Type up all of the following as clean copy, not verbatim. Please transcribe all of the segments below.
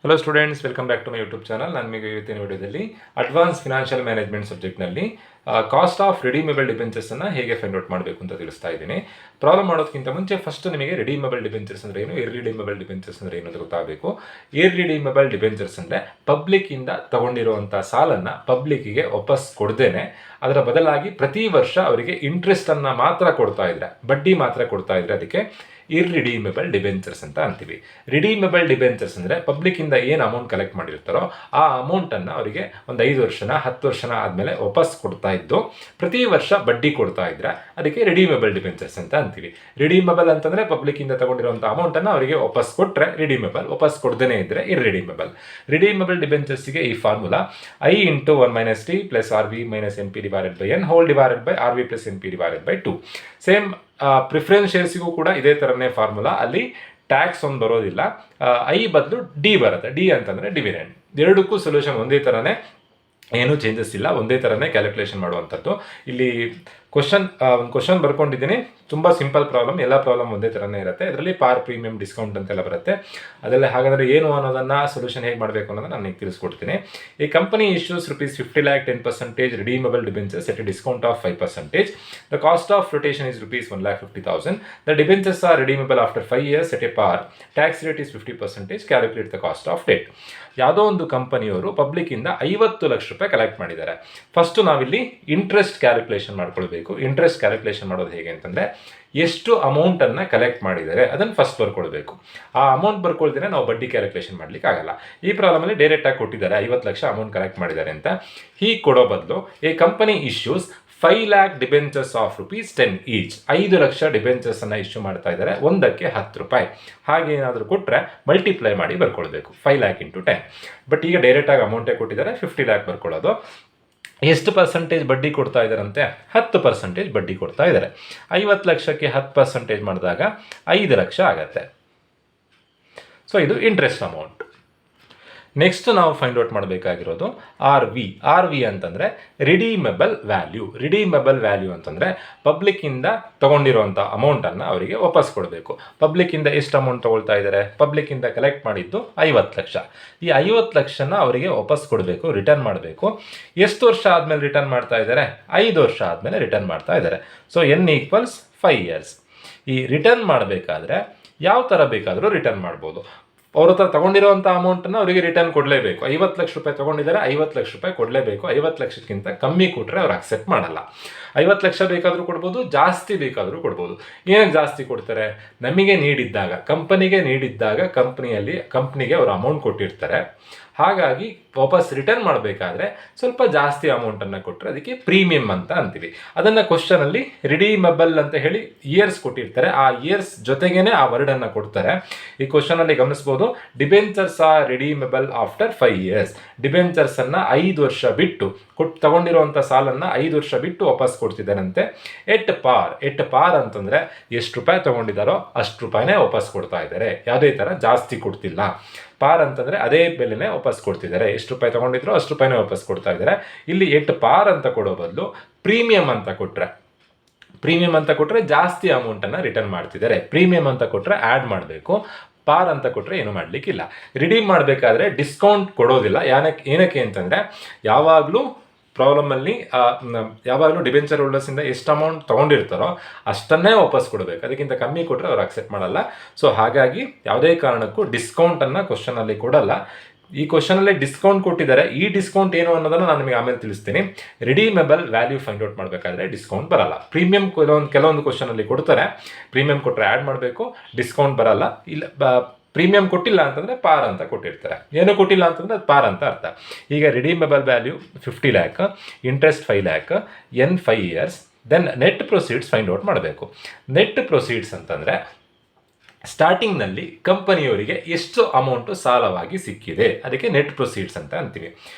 Hello students, welcome back to my YouTube channel. ನಾನು ನಿಮಗೆ ಇವತ್ತಿನ ವಿಡಿಯೋದಲ್ಲಿ ಅಡ್ವಾನ್ಸ್ ಫಿನಾನ್ಷಿಯಲ್ ಮ್ಯಾನೇಜ್ಮೆಂಟ್ ಸಬ್ಜೆಕ್ಟ್ನಲ್ಲಿ ಕಾಸ್ಟ್ ಆಫ್ ರಿಡೀಮೇಬಲ್ ಡಿಬೆಂಚರ್ಸನ್ನು ಹೇಗೆ ಫೈಂಡ್ ಔಟ್ ಮಾಡಬೇಕು ಅಂತ ತಿಳಿಸ್ತಾ ಇದ್ದೀನಿ. ಪ್ರಾಬ್ಲಮ್ ಮಾಡೋದಕ್ಕಿಂತ ಮುಂಚೆ ಫಸ್ಟ್ ನಿಮಗೆ ರಿಡೀಮೇಬಲ್ ಡಿಬೆಂಚರ್ಸ್ ಅಂದರೆ ಏನು, ಇರ್ರಿಡೀಮೇಬಲ್ ಡಿಬೆಂಚರ್ಸ್ ಅಂದರೆ ಏನು ಅಂತ ಗೊತ್ತಾಗಬೇಕು. ಇರ್ರಿಡೀಮೇಬಲ್ ಡಿಬೆಂಚರ್ಸ್ ಅಂದರೆ ಪಬ್ಲಿಕ್ಕಿಂದ ತಗೊಂಡಿರುವಂಥ ಸಾಲನ್ನು ಪಬ್ಲಿಕ್ಕಿಗೆ ವಾಪಸ್ ಕೊಡ್ದೇನೆ ಅದರ ಬದಲಾಗಿ ಪ್ರತಿ ವರ್ಷ ಅವರಿಗೆ ಇಂಟ್ರೆಸ್ಟನ್ನು ಮಾತ್ರ ಕೊಡ್ತಾ ಇದ್ರೆ, ಬಡ್ಡಿ ಮಾತ್ರ ಕೊಡ್ತಾ ಇದ್ರೆ ಅದಕ್ಕೆ ಇರ್ರಿಡೀಮೇಬಲ್ ಡಿಬೆಂಚರ್ಸ್ ಅಂತ ಅಂತೀವಿ. ರಿಡೀಮೇಬಲ್ ಡಿಬೆಂಚರ್ಸ್ ಅಂದರೆ ಪಬ್ಲಿಕ್ಕಿಂದ ಏನು ಅಮೌಂಟ್ ಕಲೆಕ್ಟ್ ಮಾಡಿರ್ತಾರೋ ಆ ಅಮೌಂಟನ್ನು ಅವರಿಗೆ ಒಂದು 5 ವರ್ಷನ 10 ವರ್ಷನ ಆದಮೇಲೆ ವಾಪಸ್ ಕೊಡ್ತಾ ಇದ್ದು ಪ್ರತಿ ವರ್ಷ ಬಡ್ಡಿ ಕೊಡ್ತಾ ಇದ್ರೆ ಅದಕ್ಕೆ ರಿಡೀಮೇಬಲ್ ಡಿಬೆಂಚರ್ಸ್ ಅಂತ ಅಂತೀವಿ. ರಿಡೀಮೇಬಲ್ ಅಂತಂದರೆ ಪಬ್ಲಿಕ್ಕಿಂದ ತಗೊಂಡಿರುವಂಥ ಅಮೌಂಟನ್ನು ಅವರಿಗೆ ವಾಪಸ್ ಕೊಟ್ಟರೆ ರಿಡೀಮೇಬಲ್, ವಾಪಸ್ ಕೊಡ್ದೇ ಇದ್ದರೆ ಇರ್ರಿಡೀಮೇಬಲ್. ರಿಡೀಮೇಬಲ್ ಡಿಬೆಂಚರ್ಸ್ಗೆ ಈ formula I × 1 - T + RV - NP / N whole divided by RV + NP / 2. Same preference ಶೇರ್ಸಿಗೂ ಕೂಡ ಇದೇ ಥರನೇ ಫಾರ್ಮುಲಾ. ಅಲ್ಲಿ ಟ್ಯಾಕ್ಸ್ ಒಂದು ಬರೋದಿಲ್ಲ, ಐ ಬದಲು ಡಿ ಬರುತ್ತೆ. ಡಿ ಅಂತಂದರೆ ಡಿವಿಡೆಂಡ್. ಎರಡಕ್ಕೂ ಸೊಲ್ಯೂಷನ್ ಒಂದೇ ಥರನೇ, ಏನೂ ಚೇಂಜಸ್ ಇಲ್ಲ, ಒಂದೇ ಥರನೇ ಕ್ಯಾಲ್ಕುಲೇಷನ್ ಮಾಡುವಂಥದ್ದು. ಇಲ್ಲಿ ಒಂದು ಕ್ವಶನ್ ಬರ್ಕೊಂಡಿದ್ದೀನಿ, ತುಂಬ ಸಿಂಪಲ್ ಪ್ರಾಬ್ಲಮ್, ಎಲ್ಲ ಪ್ರಾಬ್ಲಮ್ ಒಂದೇ ಥರನೇ ಇರುತ್ತೆ. ಇದರಲ್ಲಿ ಪಾರ್, ಪ್ರೀಮಿಯಂ, ಡಿಸ್ಕೌಂಟ್ ಅಂತೆಲ್ಲ ಬರುತ್ತೆ. ಅದೆಲ್ಲ ಹಾಗಾದರೆ ಏನು ಅನ್ನೋದನ್ನು ಸೊಲ್ಯೂಷನ್ ಹೇಗೆ ಮಾಡಬೇಕು ಅನ್ನೋದನ್ನು ನಾನು ಈಗ ತಿಳಿಸ್ಕೊಡ್ತೀನಿ. ಈ company issues ₹50 lakh 10% redeemable debentures at a discount of 5%. The cost of flotation is ₹1,50,000. The debentures are redeemable after 5 years at a par. Tax rate is 50%. Calculate the cost of debt. ಯಾವುದೋ ಒಂದು ಕಂಪನಿಯವರು ಪಬ್ಲಿಕ್ಕಿಂದ ₹50 lakh collect ಮಾಡಿದ್ದಾರೆ. First ನಾವಿಲ್ಲಿ interest calculation ಮಾಡ್ಕೊಳ್ಬೇಕು. Interest calculation ಮಾಡೋದು ಹೇಗೆ ಅಂತಂದರೆ, ಎಷ್ಟು ಅಮೌಂಟನ್ನು ಕಲೆಕ್ಟ್ ಮಾಡಿದ್ದಾರೆ ಅದನ್ನು ಫಸ್ಟ್ ಬರ್ಕೊಳ್ಬೇಕು. ಆ ಅಮೌಂಟ್ ಬರ್ಕೊಳ್ದೇನೆ ನಾವು ಬಡ್ಡಿ ಕ್ಯಾಲ್ಕುಲೇಷನ್ ಮಾಡಲಿಕ್ಕೆ ಆಗಲ್ಲ. ಈ ಪ್ರಾಬ್ಲಮಲ್ಲಿ ಡೈರೆಕ್ಟಾಗಿ ಕೊಟ್ಟಿದ್ದಾರೆ 50 ಲಕ್ಷ ಅಮೌಂಟ್ ಕಲೆಕ್ಟ್ ಮಾಡಿದ್ದಾರೆ ಅಂತ. ಹೀಗೆ ಕೊಡೋ ಬದಲು a company issues 5 lakh debentures of ₹10 each. 5 lakh ಡಿಬೆಂಚರ್ಸನ್ನು ಇಶ್ಯೂ ಮಾಡ್ತಾ ಇದ್ದಾರೆ, ಒಂದಕ್ಕೆ ₹10. ಹಾಗೆ ಏನಾದರೂ ಕೊಟ್ಟರೆ ಮಲ್ಟಿಪ್ಲೈ ಮಾಡಿ ಬರ್ಕೊಳ್ಬೇಕು, 5 lakh × 10. ಬಟ್ ಈಗ ಡೈರೆಕ್ಟಾಗಿ ಅಮೌಂಟೇ ಕೊಟ್ಟಿದ್ದಾರೆ, 50 lakh ಬರ್ಕೊಳ್ಳೋದು. ಎಷ್ಟು ಪರ್ಸೆಂಟೇಜ್ ಬಡ್ಡಿ ಕೊಡ್ತಾ ಇದ್ದಾರಂತೆ? 10% ಬಡ್ಡಿ ಕೊಡ್ತಾ ಇದ್ದಾರೆ. 50 ಲಕ್ಷಕ್ಕೆ 10% ಮಾಡಿದಾಗ 5 ಲಕ್ಷ ಆಗತ್ತೆ. ಸೊ ಇದು ಇಂಟ್ರೆಸ್ಟ್ ಅಮೌಂಟ್. ನೆಕ್ಸ್ಟ್ ನಾವು ಫೈಂಡ್ ಔಟ್ ಮಾಡಬೇಕಾಗಿರೋದು ಆರ್ ವಿ ಅಂತಂದರೆ ರಿಡೀಮೇಬಲ್ ವ್ಯಾಲ್ಯೂ. ರಿಡೀಮೇಬಲ್ ವ್ಯಾಲ್ಯೂ ಅಂತಂದರೆ ಪಬ್ಲಿಕ್ಕಿಂದ ತೊಗೊಂಡಿರುವಂಥ ಅಮೌಂಟನ್ನು ಅವರಿಗೆ ವಾಪಸ್ ಕೊಡಬೇಕು. ಪಬ್ಲಿಕ್ಕಿಂದ ಎಷ್ಟು ಅಮೌಂಟ್ ತೊಗೊಳ್ತಾ ಇದ್ದಾರೆ? ಪಬ್ಲಿಕ್ಕಿಂದ ಕಲೆಕ್ಟ್ ಮಾಡಿದ್ದು 50 ಲಕ್ಷ. ಈ 50 ಲಕ್ಷನ ಅವರಿಗೆ ವಾಪಸ್ ಕೊಡಬೇಕು, ರಿಟರ್ನ್ ಮಾಡಬೇಕು. ಎಷ್ಟು ವರ್ಷ ಆದಮೇಲೆ ರಿಟರ್ನ್ ಮಾಡ್ತಾ ಇದ್ದಾರೆ? 5 ವರ್ಷ ಆದಮೇಲೆ ರಿಟರ್ನ್ ಮಾಡ್ತಾ ಇದ್ದಾರೆ. So N = 5 years. ಈ ರಿಟರ್ನ್ ಮಾಡಬೇಕಾದ್ರೆ ಯಾವ ಥರ ಬೇಕಾದರೂ ರಿಟರ್ನ್ ಮಾಡ್ಬೋದು. ಅವ್ರ ಹತ್ರ ತಗೊಂಡಿರೋವಂಥ ಅಮೌಂಟನ್ನು ಅವರಿಗೆ ರಿಟರ್ನ್ ಕೊಡಲೇಬೇಕು. 50 ಲಕ್ಷ ರೂಪಾಯಿ ತೊಗೊಂಡಿದ್ದಾರೆ, 50 ಲಕ್ಷ ರೂಪಾಯಿ ಕೊಡಲೇಬೇಕು. 50 ಲಕ್ಷಕ್ಕಿಂತ ಕಮ್ಮಿ ಕೊಟ್ಟರೆ ಅವ್ರು ಅಕ್ಸೆಪ್ಟ್ ಮಾಡಲ್ಲ. 50 ಲಕ್ಷ ಬೇಕಾದರೂ ಕೊಡ್ಬೋದು, ಜಾಸ್ತಿ ಬೇಕಾದರೂ ಕೊಡ್ಬೋದು. ಏನಕ್ಕೆ ಜಾಸ್ತಿ ಕೊಡ್ತಾರೆ? ನಮಗೆ ನೀಡಿದ್ದಾಗ, ಕಂಪನಿಗೆ ನೀಡಿದ್ದಾಗ ಕಂಪ್ನಿಗೆ ಅವರು ಅಮೌಂಟ್ ಕೊಟ್ಟಿರ್ತಾರೆ. ಹಾಗಾಗಿ ವಾಪಸ್ ರಿಟರ್ನ್ ಮಾಡಬೇಕಾದ್ರೆ ಸ್ವಲ್ಪ ಜಾಸ್ತಿ ಅಮೌಂಟನ್ನು ಕೊಟ್ಟರೆ ಅದಕ್ಕೆ ಪ್ರೀಮಿಯಂ ಅಂತ ಅಂತೀವಿ. ಅದನ್ನು ಕ್ವಶನಲ್ಲಿ ರಿಡೀಮಬಲ್ ಅಂತ ಹೇಳಿ ಇಯರ್ಸ್ ಕೊಟ್ಟಿರ್ತಾರೆ, ಆ ಇಯರ್ಸ್ ಜೊತೆಗೇನೆ ಆ ವರ್ಡನ್ನು ಕೊಡ್ತಾರೆ. ಈ ಕ್ವಶನಲ್ಲಿ ಗಮನಿಸ್ಬೋದು, debentures are redeemable after 5 years. ಡಿಬೆಂಚರ್ಸನ್ನು 5 ವರ್ಷ ಬಿಟ್ಟು ತಗೊಂಡಿರುವಂಥ ಸಾಲನ್ನು 5 ವರ್ಷ ಬಿಟ್ಟು ವಾಪಸ್ ಕೊಡ್ತಿದ್ದಾರಂತೆ. ಎಟ್ ಪಾರ್ ಅಂತಂದರೆ ಎಷ್ಟು ರೂಪಾಯಿ ತೊಗೊಂಡಿದ್ದಾರೋ ಅಷ್ಟು ರೂಪಾಯಿನೇ ವಾಪಸ್ ಕೊಡ್ತಾ ಇದ್ದಾರೆ, ಯಾವುದೇ ಥರ ಜಾಸ್ತಿ ಕೊಡ್ತಿಲ್ಲ. ಪಾರ್ ಅಂತಂದರೆ ಅದೇ ಬೆಲೆನೇ ವಾಪಸ್ ಕೊಡ್ತಿದ್ದಾರೆ, ಎಷ್ಟು ರೂಪಾಯಿ ತೊಗೊಂಡಿದ್ರು ಅಷ್ಟು ರೂಪಾಯಿನೇ ವಾಪಸ್ ಕೊಡ್ತಾ ಇದ್ದಾರೆ. ಇಲ್ಲಿ ಎಟ್ ಪಾರ್ ಅಂತ ಕೊಡೋ ಬದಲು ಪ್ರೀಮಿಯಂ ಅಂತ ಕೊಟ್ಟರೆ ಜಾಸ್ತಿ ಅಮೌಂಟನ್ನು ರಿಟರ್ನ್ ಮಾಡ್ತಿದ್ದಾರೆ. ಪ್ರೀಮಿಯಂ ಅಂತ ಕೊಟ್ಟರೆ ಆ್ಯಡ್ ಮಾಡಬೇಕು, ಪಾರ್ ಅಂತ ಕೊಟ್ಟರೆ ಏನು ಮಾಡಲಿಕ್ಕಿಲ್ಲ. ರಿಡೀಮ್ ಮಾಡಬೇಕಾದ್ರೆ ಡಿಸ್ಕೌಂಟ್ ಕೊಡೋದಿಲ್ಲ. ಏನಕ್ಕೆ ಅಂತಂದರೆ ಯಾವಾಗಲೂ ಪ್ರಾಬ್ಲಮಲ್ಲಿ ಯಾವಾಗಲೂ ಡಿಬೆಂಚರ್ ಹೋಲ್ಡರ್ಸಿಂದ ಎಷ್ಟು ಅಮೌಂಟ್ ತೊಗೊಂಡಿರ್ತಾರೋ ಅಷ್ಟನ್ನೇ ವಾಪಸ್ ಕೊಡಬೇಕು. ಅದಕ್ಕಿಂತ ಕಮ್ಮಿ ಕೊಟ್ಟರೆ ಅವ್ರು ಅಕ್ಸೆಪ್ಟ್ ಮಾಡಲ್ಲ. ಸೊ ಹಾಗಾಗಿ ಯಾವುದೇ ಕಾರಣಕ್ಕೂ ಡಿಸ್ಕೌಂಟನ್ನು ಕ್ವಶನಲ್ಲಿ ಕೊಡಲ್ಲ. ಈ ಕ್ವಶನಲ್ಲಿ ಡಿಸ್ಕೌಂಟ್ ಕೊಟ್ಟಿದ್ದಾರೆ. ಈ ಡಿಸ್ಕೌಂಟ್ ಏನು ಅನ್ನೋದನ್ನು ನಾನು ನಿಮಗೆ ಆಮೇಲೆ ತಿಳಿಸ್ತೀನಿ. ರಿಡೀಮೇಬಲ್ ವ್ಯಾಲ್ಯೂ ಫೈಂಡ್ ಔಟ್ ಮಾಡಬೇಕಾದ್ರೆ ಡಿಸ್ಕೌಂಟ್ ಬರಲ್ಲ. ಪ್ರೀಮಿಯಂ ಕೆಲವೊಂದು ಕ್ವಶನಲ್ಲಿ ಕೊಡ್ತಾರೆ, ಪ್ರೀಮಿಯಂ ಕೊಟ್ಟರೆ ಆ್ಯಡ್ ಮಾಡಬೇಕು, ಡಿಸ್ಕೌಂಟ್ ಬರಲ್ಲ. ಇಲ್ಲ ಪ್ರೀಮಿಯಂ ಕೊಟ್ಟಿಲ್ಲ ಅಂತಂದರೆ ಪಾರ್ ಅಂತ ಕೊಟ್ಟಿರ್ತಾರೆ, ಏನೂ ಕೊಟ್ಟಿಲ್ಲ ಅಂತಂದರೆ ಅದು ಪಾರ್ ಅಂತ ಅರ್ಥ. ಈಗ redeemable value 50 lakh, interest 5 lakh, N 5 years. Then net proceeds find out ಮಾಡಬೇಕು. ನೆಟ್ ಪ್ರೊಸೀಡ್ಸ್ ಅಂತಂದರೆ ಸ್ಟಾರ್ಟಿಂಗ್ನಲ್ಲಿ ಕಂಪನಿಯವರಿಗೆ ಎಷ್ಟು ಅಮೌಂಟು ಸಾಲವಾಗಿ ಸಿಕ್ಕಿದೆ, ಅದಕ್ಕೆ ನೆಟ್ ಪ್ರೊಸೀಡ್ಸ್ ಅಂತ ಅಂತೀವಿ.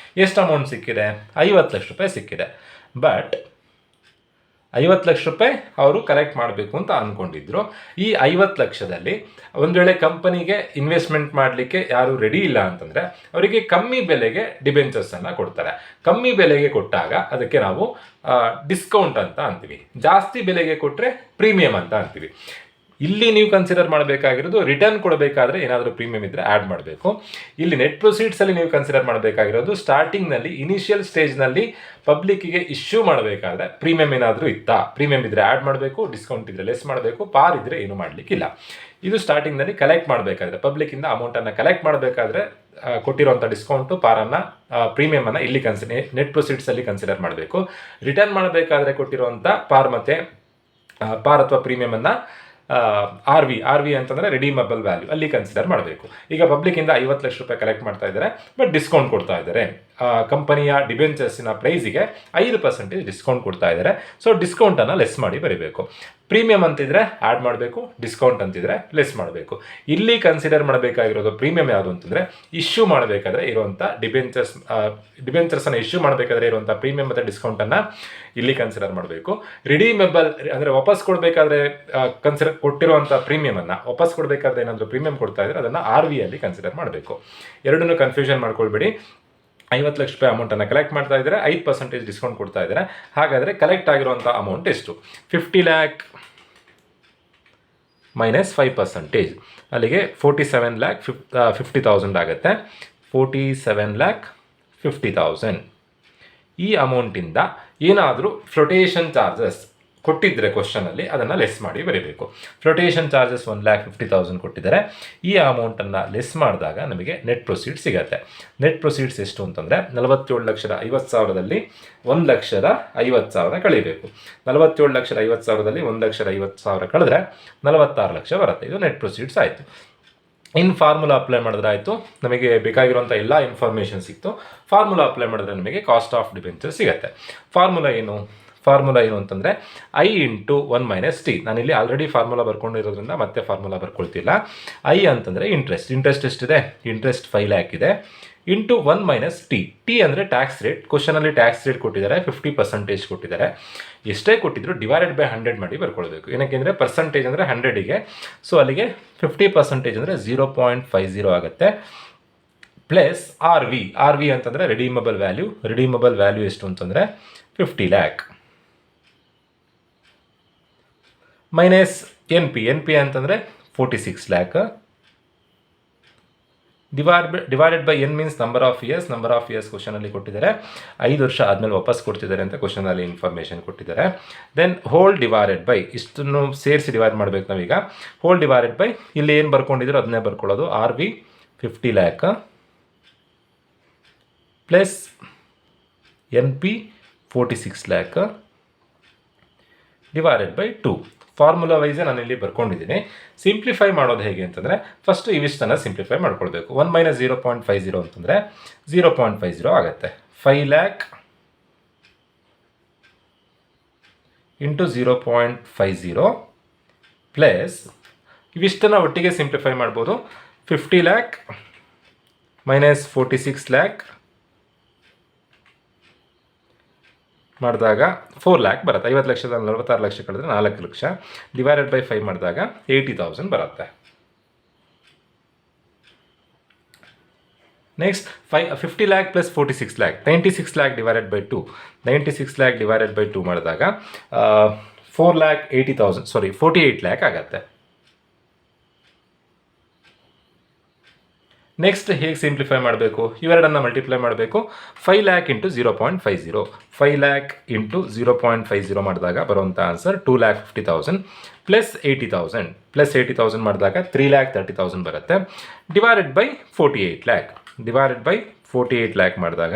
ಎಷ್ಟು ಅಮೌಂಟ್ ಸಿಕ್ಕಿದೆ? 50 ಲಕ್ಷ ರೂಪಾಯಿ ಸಿಕ್ಕಿದೆ. ಬಟ್ 50 ಲಕ್ಷ ರೂಪಾಯಿ ಅವರು ಕಲೆಕ್ಟ್ ಮಾಡಬೇಕು ಅಂತ ಅಂದ್ಕೊಂಡಿದ್ರು. ಈ 50 ಲಕ್ಷದಲ್ಲಿ ಒಂದು ವೇಳೆ ಕಂಪನಿಗೆ ಇನ್ವೆಸ್ಟ್ಮೆಂಟ್ ಮಾಡಲಿಕ್ಕೆ ಯಾರು ರೆಡಿ ಇಲ್ಲ ಅಂತಂದರೆ ಅವರಿಗೆ ಕಮ್ಮಿ ಬೆಲೆಗೆ ಡಿಬೆಂಚರ್ಸನ್ನು ಕೊಡ್ತಾರೆ. ಕಮ್ಮಿ ಬೆಲೆಗೆ ಕೊಟ್ಟಾಗ ಅದಕ್ಕೆ ನಾವು ಡಿಸ್ಕೌಂಟ್ ಅಂತ ಅಂತೀವಿ. ಜಾಸ್ತಿ ಬೆಲೆಗೆ ಕೊಟ್ಟರೆ ಪ್ರೀಮಿಯಂ ಅಂತ ಅಂತೀವಿ. ಇಲ್ಲಿ ನೀವು ಕನ್ಸಿಡರ್ ಮಾಡಬೇಕಾಗಿರೋದು ರಿಟರ್ನ್ ಕೊಡಬೇಕಾದ್ರೆ ಏನಾದರೂ ಪ್ರೀಮಿಯಂ ಇದ್ದರೆ ಆ್ಯಡ್ ಮಾಡಬೇಕು. ಇಲ್ಲಿ ನೆಟ್ ಪ್ರೊಸೀಡ್ಸಲ್ಲಿ ನೀವು ಕನ್ಸಿಡರ್ ಮಾಡಬೇಕಾಗಿರೋದು ಸ್ಟಾರ್ಟಿಂಗ್ನಲ್ಲಿ ಇನಿಷಿಯಲ್ ಸ್ಟೇಜ್ನಲ್ಲಿ ಪಬ್ಲಿಕ್ಕಿಗೆ ಇಶ್ಯೂ ಮಾಡಬೇಕಾದ್ರೆ ಪ್ರೀಮಿಯಂ ಏನಾದರೂ ಇತ್ತಾ, ಪ್ರೀಮಿಯಂ ಇದ್ದರೆ ಆ್ಯಡ್ ಮಾಡಬೇಕು, ಡಿಸ್ಕೌಂಟ್ ಇದ್ದರೆ ಲೆಸ್ ಮಾಡಬೇಕು, ಪಾರ್ ಇದ್ದರೆ ಏನು ಮಾಡಲಿಕ್ಕಿಲ್ಲ. ಇದು ಸ್ಟಾರ್ಟಿಂಗ್ನಲ್ಲಿ ಕಲೆಕ್ಟ್ ಮಾಡಬೇಕಾದ್ರೆ, ಪಬ್ಲಿಕ್ಕಿಂದ ಅಮೌಂಟನ್ನು ಕಲೆಕ್ಟ್ ಮಾಡಬೇಕಾದ್ರೆ ಕೊಟ್ಟಿರುವಂಥ ಡಿಸ್ಕೌಂಟು, ಪಾರನ್ನು, ಪ್ರೀಮಿಯಮನ್ನು ಇಲ್ಲಿ ನೆಟ್ ಪ್ರೊಸೀಡ್ಸಲ್ಲಿ ಕನ್ಸಿಡರ್ ಮಾಡಬೇಕು. ರಿಟರ್ನ್ ಮಾಡಬೇಕಾದ್ರೆ ಕೊಟ್ಟಿರುವಂಥ ಪಾರ್ ಅಥವಾ ಪ್ರೀಮಿಯಮನ್ನು ಆರ್ ವಿ ಅಂತಂದರೆ ರಿಡೀಮಬಲ್ ವ್ಯಾಲ್ಯೂ ಅಲ್ಲಿ ಕನ್ಸಿಡರ್ ಮಾಡಬೇಕು. ಈಗ ಪಬ್ಲಿಕ್ಕಿಂದ 50 ಲಕ್ಷ ರೂಪಾಯಿ ಕಲೆಕ್ಟ್ ಮಾಡ್ತಾ ಇದ್ದಾರೆ, ಬಟ್ ಡಿಸ್ಕೌಂಟ್ ಕೊಡ್ತಾ ಇದ್ದಾರೆ. ಕಂಪನಿಯ ಡಿಬೆಂಚರ್ಸಿನ ಪ್ರೈಸಿಗೆ 5% ಡಿಸ್ಕೌಂಟ್ ಕೊಡ್ತಾ ಇದ್ದಾರೆ. ಸೊ ಡಿಸ್ಕೌಂಟನ್ನು ಲೆಸ್ ಮಾಡಿ ಬರೀಬೇಕು. ಪ್ರೀಮಿಯಂ ಅಂತಿದ್ರೆ ಆ್ಯಡ್ ಮಾಡಬೇಕು, ಡಿಸ್ಕೌಂಟ್ ಅಂತಿದ್ರೆ ಲೆಸ್ ಮಾಡಬೇಕು. ಇಲ್ಲಿ ಕನ್ಸಿಡರ್ ಮಾಡಬೇಕಾಗಿರೋದು ಪ್ರೀಮಿಯಂ ಯಾವುದು ಅಂತಂದರೆ ಇಶ್ಯೂ ಮಾಡಬೇಕಾದ್ರೆ ಇರುವಂಥ ಡಿಬೆಂಚರ್ಸನ್ನು ಇಶ್ಯೂ ಮಾಡಬೇಕಾದ್ರೆ ಇರುವಂಥ ಪ್ರೀಮಿಯಂ ಮತ್ತು ಡಿಸ್ಕೌಂಟನ್ನು ಇಲ್ಲಿ ಕನ್ಸಿಡರ್ ಮಾಡಬೇಕು. ರಿಡೀಮೆಬಲ್ ಅಂದರೆ ವಾಪಸ್ ಕೊಡಬೇಕಾದ್ರೆ ಕೊಟ್ಟಿರುವಂಥ ಪ್ರೀಮಿಯಮನ್ನು ವಾಪಸ್ ಕೊಡಬೇಕಾದ್ರೆ ಏನಾದರೂ ಪ್ರೀಮಿಯಂ ಕೊಡ್ತಾ ಇದ್ದರೆ ಅದನ್ನು ಆರ್ ವಿಯಲ್ಲಿ ಕನ್ಸಿಡರ್ ಮಾಡಬೇಕು. ಎರಡನ್ನೂ ಕನ್ಫ್ಯೂಷನ್ ಮಾಡ್ಕೊಳ್ಬೇಡಿ. 50 ಲಕ್ಷ ರೂಪಾಯಿ ಅಮೌಂಟನ್ನು ಕಲೆಕ್ಟ್ ಮಾಡ್ತಾ ಇದ್ದಾರೆ, 5% ಡಿಸ್ಕೌಂಟ್ ಕೊಡ್ತಾ ಇದ್ದಾರೆ. ಹಾಗಾದರೆ ಕಲೆಕ್ಟ್ ಆಗಿರುವಂಥ ಅಮೌಂಟ್ ಎಷ್ಟು? 50 ಲ್ಯಾಕ್ ಮೈನಸ್ 5%, ಅಲ್ಲಿಗೆ 47,50,000 ಆಗುತ್ತೆ. 47,50,000 ಈ ಅಮೌಂಟಿಂದ ಏನಾದರೂ ಫ್ಲೋಟೇಷನ್ ಚಾರ್ಜಸ್ ಕೊಟ್ಟಿದ್ದರೆ ಕ್ವಶನಲ್ಲಿ ಅದನ್ನು ಲೆಸ್ ಮಾಡಿ ಬರೀಬೇಕು. ಫ್ಲೋಟೇಷನ್ ಚಾರ್ಜಸ್ 1,50,000 ಕೊಟ್ಟಿದ್ದಾರೆ. ಈ ಅಮೌಂಟನ್ನು ಲೆಸ್ ಮಾಡಿದಾಗ ನಮಗೆ ನೆಟ್ ಪ್ರೊಸೀಡ್ಸ್ ಸಿಗುತ್ತೆ. ನೆಟ್ ಪ್ರೊಸೀಡ್ಸ್ ಎಷ್ಟು ಅಂತಂದರೆ 47,50,000ದಲ್ಲಿ 1,50,000 ಕಳಿಬೇಕು. 47,50,000ದಲ್ಲಿ 1,50,000 ಕಳೆದ್ರೆ 46 ಲಕ್ಷ ಬರುತ್ತೆ. ಇದು ನೆಟ್ ಪ್ರೊಸೀಡ್ಸ್ ಆಯಿತು. ಇನ್ ಫಾರ್ಮುಲಾ ಅಪ್ಲೈ ಮಾಡಿದ್ರೆ ಆಯಿತು, ನಮಗೆ ಬೇಕಾಗಿರುವಂಥ ಎಲ್ಲ ಇನ್ಫಾರ್ಮೇಷನ್ ಸಿಕ್ತು. ಫಾರ್ಮುಲಾ ಅಪ್ಲೈ ಮಾಡಿದ್ರೆ ನಮಗೆ ಕಾಸ್ಟ್ ಆಫ್ ಡಿಬೆಂಚರ್ ಸಿಗುತ್ತೆ. ಫಾರ್ಮುಲಾ ಏನು ಅಂತಂದರೆ I ಇಂಟು 1 - T. ನಾನಿಲ್ಲಿ ಆಲ್ರೆಡಿ ಫಾರ್ಮುಲಾ ಬರ್ಕೊಂಡಿರೋದ್ರಿಂದ ಮತ್ತೆ ಫಾರ್ಮುಲಾ ಬರ್ಕೊಳ್ತಿಲ್ಲ. I ಅಂತಂದರೆ ಇಂಟ್ರೆಸ್ಟ್ ಎಷ್ಟಿದೆ? ಇಂಟ್ರೆಸ್ಟ್ 5 ಲ್ಯಾಕ್ ಇದೆ. Into 1 - T. T ಅಂದರೆ ಟ್ಯಾಕ್ಸ್ ರೇಟ್. ಕ್ವಶನಲ್ಲಿ ಟ್ಯಾಕ್ಸ್ ರೇಟ್ ಕೊಟ್ಟಿದ್ದಾರೆ, 50% ಕೊಟ್ಟಿದ್ದಾರೆ. ಎಷ್ಟೇ ಕೊಟ್ಟಿದ್ರು ಡಿವೈಡೆಡ್ ಬೈ 100 ಮಾಡಿ ಬರ್ಕೊಳ್ಬೇಕು. ಏನಕ್ಕೆ ಅಂದರೆ ಪರ್ಸಂಟೇಜ್ ಅಂದರೆ 100ಗೆ, ಸೊ ಅಲ್ಲಿಗೆ 50% ಅಂದರೆ 0.50 ಆಗುತ್ತೆ. ಪ್ಲಸ್ ಆರ್ ವಿ ಅಂತಂದರೆ ರಿಡೀಮಬಲ್ ವ್ಯಾಲ್ಯೂ ಎಷ್ಟು ಅಂತಂದರೆ 50 ಲ್ಯಾಕ್. ಮೈನಸ್ ಎನ್ ಪಿ ಅಂತಂದರೆ 46 lakh. Divided by N means number of years ಕ್ವಶನಲ್ಲಿ ಕೊಟ್ಟಿದ್ದಾರೆ. 5 ವರ್ಷ ಆದಮೇಲೆ ವಾಪಸ್ ಕೊಡ್ತಿದ್ದಾರೆ ಅಂತ ಕ್ವಶನಲ್ಲಿ ಇನ್ಫಾರ್ಮೇಷನ್ ಕೊಟ್ಟಿದ್ದಾರೆ. ದೆನ್ ಹೋಲ್ ಡಿವೈಡೆಡ್ ಬೈ, ಇಷ್ಟನ್ನು ಸೇರಿಸಿ ಡಿವೈಡ್ ಮಾಡಬೇಕು ನಾವೀಗ. ಹೋಲ್ ಡಿವೈಡೆಡ್ ಬೈ ಇಲ್ಲಿ ಏನು ಬರ್ಕೊಂಡಿದ್ರು ಅದನ್ನೇ ಬರ್ಕೊಳ್ಳೋದು. R V 50 lakh plus N P 46 lakh divided by 2. Formula ವೈಸೇ ನಾನು ಇಲ್ಲಿ ಬರ್ಕೊಂಡಿದ್ದೀನಿ. ಸಿಂಪ್ಲಿಫೈ ಮಾಡೋದು ಹೇಗೆ ಅಂತಂದರೆ ಫಸ್ಟ್ ಇವಿಷ್ಟನ್ನು ಸಿಂಪ್ಲಿಫೈ ಮಾಡ್ಕೊಳ್ಬೇಕು. 1 - 0.50 ಅಂತಂದರೆ 0.50 ಆಗುತ್ತೆ. 5 ಲ್ಯಾಕ್ ಇಂಟು 0.50 ಪ್ಲಸ್ ಇವಿಷ್ಟನ್ನು ಒಟ್ಟಿಗೆ ಸಿಂಪ್ಲಿಫೈ ಮಾಡ್ಬೋದು. 50 ಲ್ಯಾಕ್ ಮೈನಸ್ 46 ಲ್ಯಾಕ್ ಮಾಡಿದಾಗ 4 ಲ್ಯಾಕ್ ಬರುತ್ತೆ. 50 ಲಕ್ಷದ 46 ಲಕ್ಷ ಕಳೆದ್ರೆ 4 ಲಕ್ಷ. ಡಿವೈಡೆಡ್ ಬೈ 5 ಮಾಡಿದಾಗ 80,000 ಬರುತ್ತೆ. Next 50 lakh plus 46 lac 96 lac divided by 2. 96 lac divided by 2 ಮಾಡಿದಾಗ 48 ಲ್ಯಾಕ್ ಆಗುತ್ತೆ. ನೆಕ್ಸ್ಟ್ ಹೇಗೆ ಸಿಂಪ್ಲಿಫೈ ಮಾಡಬೇಕು? ಇವೆರಡನ್ನು ಮಲ್ಟಿಪ್ಲೈ ಮಾಡಬೇಕು. 5 ಲ್ಯಾಕ್ ಇಂಟು 0.50 5 ಲ್ಯಾಕ್ ಇಂಟು 0.50 ಮಾಡಿದಾಗ ಬರುವಂಥ ಆನ್ಸರ್ 2,50,000 ಪ್ಲಸ್ 80,000 ಮಾಡಿದಾಗ 3,30,000 ಬರುತ್ತೆ. ಡಿವೈಡೆಡ್ ಬೈ 48 ಲ್ಯಾಕ್ ಮಾಡಿದಾಗ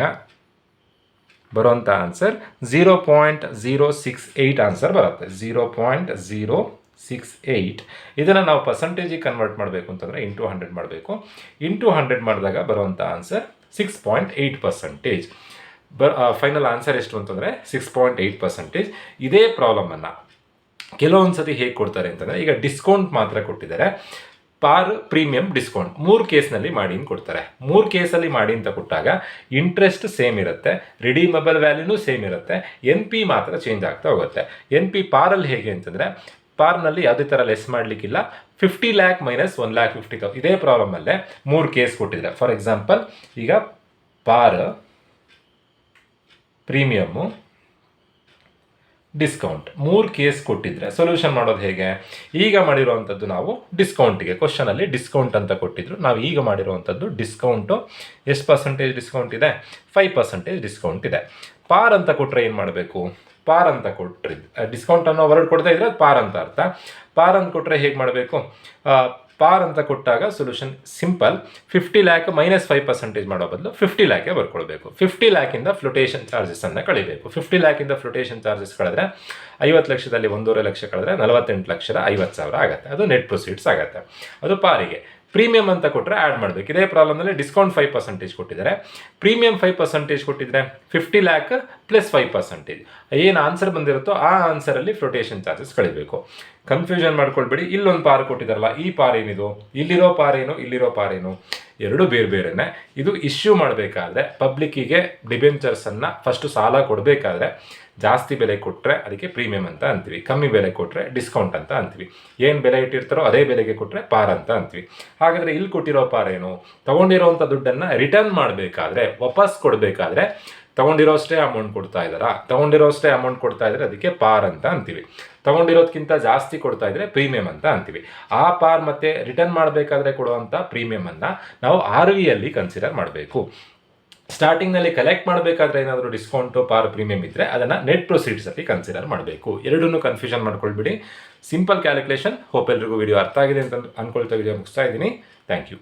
ಬರುವಂಥ ಆನ್ಸರ್ 0.068 ಆನ್ಸರ್ ಬರುತ್ತೆ. 0.068. ಇದನ್ನು ನಾವು ಪರ್ಸಂಟೇಜಿಗೆ ಕನ್ವರ್ಟ್ ಮಾಡಬೇಕು ಅಂತಂದರೆ ಇಂಟು 100 ಮಾಡಬೇಕು. ಇಂಟು 100 ಮಾಡಿದಾಗ ಬರುವಂಥ ಆನ್ಸರ್ 6.8%. ಫೈನಲ್ ಆನ್ಸರ್ ಎಷ್ಟು ಅಂತಂದರೆ 6.8%. ಇದೇ ಪ್ರಾಬ್ಲಮನ್ನು ಕೆಲವೊಂದು ಸತಿ ಹೇಗೆ ಕೊಡ್ತಾರೆ ಅಂತಂದರೆ, ಈಗ ಡಿಸ್ಕೌಂಟ್ ಮಾತ್ರ ಕೊಟ್ಟಿದ್ದಾರೆ, ಪಾರ್ ಪ್ರೀಮಿಯಂ ಡಿಸ್ಕೌಂಟ್ 3 ಕೇಸ್ನಲ್ಲಿ ಮಾಡಿ ಅಂತ ಕೊಡ್ತಾರೆ. 3 ಕೇಸಲ್ಲಿ ಮಾಡಿ ಅಂತ ಕೊಟ್ಟಾಗ ಇಂಟ್ರೆಸ್ಟ್ ಸೇಮ್ ಇರುತ್ತೆ, ರಿಡೀಮಬಲ್ ವ್ಯಾಲ್ಯೂನೂ ಸೇಮ್ ಇರುತ್ತೆ, ಎನ್ ಪಿ ಮಾತ್ರ ಚೇಂಜ್ ಆಗ್ತಾ ಹೋಗುತ್ತೆ. ಎನ್ ಪಿ ಪಾರಲ್ಲಿ ಹೇಗೆ ಅಂತಂದರೆ, ಪಾರ್ನಲ್ಲಿ ಯಾವುದೇ ಥರ ಲೆಸ್ ಮಾಡಲಿಕ್ಕಿಲ್ಲ. 50 ಲ್ಯಾಕ್ ಮೈನಸ್ 1,50,000 ಇದೇ ಪ್ರಾಬ್ಲಮಲ್ಲೇ 3 ಕೇಸ್ ಕೊಟ್ಟಿದ್ದಾರೆ. ಫಾರ್ ಎಕ್ಸಾಂಪಲ್, ಈಗ ಪಾರ್ ಪ್ರೀಮಿಯಮ್ಮು ಡಿಸ್ಕೌಂಟ್. 3 ಕೇಸ್ ಕೊಟ್ಟಿದ್ರೆ ಸೊಲ್ಯೂಷನ್ ಮಾಡೋದು ಹೇಗೆ? ಈಗ ಮಾಡಿರುವಂಥದ್ದು ನಾವು ಡಿಸ್ಕೌಂಟಿಗೆ, ಕ್ವಶನಲ್ಲಿ ಡಿಸ್ಕೌಂಟ್ ಅಂತ ಕೊಟ್ಟಿದ್ರು, ನಾವು ಈಗ ಮಾಡಿರುವಂಥದ್ದು ಡಿಸ್ಕೌಂಟು. ಎಷ್ಟು ಪರ್ಸೆಂಟೇಜ್ ಡಿಸ್ಕೌಂಟ್ ಇದೆ? 5% ಡಿಸ್ಕೌಂಟ್ ಇದೆ. ಪಾರ್ ಅಂತ ಕೊಟ್ಟರೆ ಏನು ಮಾಡಬೇಕು? ಪಾರ್ ಅಂತ ಕೊಟ್ಟರೆ, ಡಿಸ್ಕೌಂಟ್ ಅನ್ನೋ ವರ್ಡ್ ಕೊಡ್ತಾ ಇದ್ರೆ ಅದು ಪಾರ್ ಅಂತ ಅರ್ಥ. ಪಾರ್ ಅಂತ ಕೊಟ್ಟರೆ ಹೇಗೆ ಮಾಡಬೇಕು? ಪಾರ್ ಅಂತ ಕೊಟ್ಟಾಗ ಸೊಲ್ಯೂಷನ್ ಸಿಂಪಲ್. 50 ಲ್ಯಾಕ್ ಮೈನಸ್ 5% ಮಾಡೋ ಬದಲು 50 ಲ್ಯಾಕೆ ಬರ್ಕೊಳ್ಬೇಕು. 50 ಲ್ಯಾಕಿಂದ ಫ್ಲೋಟೇಷನ್ ಚಾರ್ಜಸನ್ನು ಕಳಿಬೇಕು. 50 ಲ್ಯಾಕಿಂದ ಫ್ಲೋಟೇಷನ್ ಚಾರ್ಜಸ್ ಕಳೆದ್ರೆ 50 ಲಕ್ಷದಲ್ಲಿ 1.5 ಲಕ್ಷ ಕಳೆದ್ರೆ 48,50,000 ಆಗುತ್ತೆ. ಅದು ನೆಟ್ ಪ್ರೊಸೀಡ್ಸ್ ಆಗುತ್ತೆ. ಅದು ಪಾರಿಗೆ. ಪ್ರೀಮಿಯಂ ಅಂತ ಕೊಟ್ಟರೆ ಆ್ಯಡ್ ಮಾಡಬೇಕು. ಇದೇ ಪ್ರಾಬ್ಲಮ್ನಲ್ಲಿ ಡಿಸ್ಕೌಂಟ್ 5% ಕೊಟ್ಟಿದ್ದಾರೆ, ಪ್ರೀಮಿಯಂ 5% ಕೊಟ್ಟಿದ್ರೆ 50 ಲ್ಯಾಕ್ ಪ್ಲಸ್ 5%. ಏನು ಆನ್ಸರ್ ಬಂದಿರುತ್ತೋ ಆ ಆನ್ಸರಲ್ಲಿ ಫ್ಲೋಟೇಷನ್ ಚಾರ್ಜಸ್ ಕಳಿಬೇಕು. ಕನ್ಫ್ಯೂಷನ್ ಮಾಡ್ಕೊಳ್ಬೇಡಿ. ಇಲ್ಲೊಂದು ಪಾರ್ ಕೊಟ್ಟಿದ್ದಾರಲ್ಲ, ಈ ಪಾರ್ ಏನಿದು? ಇಲ್ಲಿರೋ ಪಾರ್ ಏನು, ಇಲ್ಲಿರೋ ಪಾರ್ ಏನು? ಎರಡು ಬೇರೆ ಬೇರೆನೆ. ಇದು ಇಶ್ಯೂ ಮಾಡಬೇಕಾದ್ರೆ ಪಬ್ಲಿಕ್ಕಿಗೆ ಡಿಬೆಂಚರ್ಸನ್ನು ಫಸ್ಟು ಸಾಲ ಕೊಡಬೇಕಾದ್ರೆ ಜಾಸ್ತಿ ಬೆಲೆ ಕೊಟ್ಟರೆ ಅದಕ್ಕೆ ಪ್ರೀಮಿಯಂ ಅಂತ ಅಂತೀವಿ, ಕಮ್ಮಿ ಬೆಲೆ ಕೊಟ್ಟರೆ ಡಿಸ್ಕೌಂಟ್ ಅಂತ ಅಂತೀವಿ. ಏನು ಬೆಲೆ ಇಟ್ಟಿರ್ತಾರೋ ಅದೇ ಬೆಲೆಗೆ ಕೊಟ್ಟರೆ ಪಾರ್ ಅಂತ ಅಂತೀವಿ. ಹಾಗಾದರೆ ಇಲ್ಲಿ ಕೊಟ್ಟಿರೋ ಪಾರ್ ಏನು? ತೊಗೊಂಡಿರೋವಂಥ ದುಡ್ಡನ್ನು ರಿಟರ್ನ್ ಮಾಡಬೇಕಾದ್ರೆ, ವಾಪಸ್ ಕೊಡಬೇಕಾದ್ರೆ ತೊಗೊಂಡಿರೋಷ್ಟೇ ಅಮೌಂಟ್ ಕೊಡ್ತಾ ಇದ್ದಾರಾ? ತೊಗೊಂಡಿರೋಷ್ಟೇ ಅಮೌಂಟ್ ಕೊಡ್ತಾ ಇದ್ದಾರೆ, ಅದಕ್ಕೆ ಪಾರ್ ಅಂತ ಅಂತೀವಿ. ತೊಗೊಂಡಿರೋದಕ್ಕಿಂತ ಜಾಸ್ತಿ ಕೊಡ್ತಾ ಇದ್ರೆ ಪ್ರೀಮಿಯಂ ಅಂತ ಅಂತೀವಿ. ಆ ಪಾರ್ ಮತ್ತೆ ರಿಟರ್ನ್ ಮಾಡಬೇಕಾದ್ರೆ ಕೊಡುವಂಥ ಪ್ರೀಮಿಯಮನ್ನು ನಾವು RVಯಲ್ಲಿ ಕನ್ಸಿಡರ್ ಮಾಡಬೇಕು. ಸ್ಟಾರ್ಟಿಂಗ್ನಲ್ಲಿ ಕಲೆಕ್ಟ್ ಮಾಡಬೇಕಾದ್ರೆ ಏನಾದರೂ ಡಿಸ್ಕೌಂಟು, ಪಾರ್, ಪ್ರೀಮಿಯಂ ಇದ್ದರೆ ಅದನ್ನು ನೆಟ್ ಪ್ರೊಸೀಡ್ಸಲ್ಲಿ ಕನ್ಸಿಡರ್ ಮಾಡಬೇಕು. ಎರಡನ್ನೂ ಕನ್ಫ್ಯೂಷನ್ ಮಾಡ್ಕೊಳ್ಬಿಡಿ. Simple calculation. ಹೋಪ್ ಎಲ್ರಿಗೂ ವಿಡಿಯೋ ಅರ್ಥ ಆಗಿದೆ ಅಂತ ಅಂದ್ಕೊಳ್ತಾ ವಿಡಿಯೋ ಮುಗಿಸ್ತಾ ಇದ್ದೀನಿ. Thank you.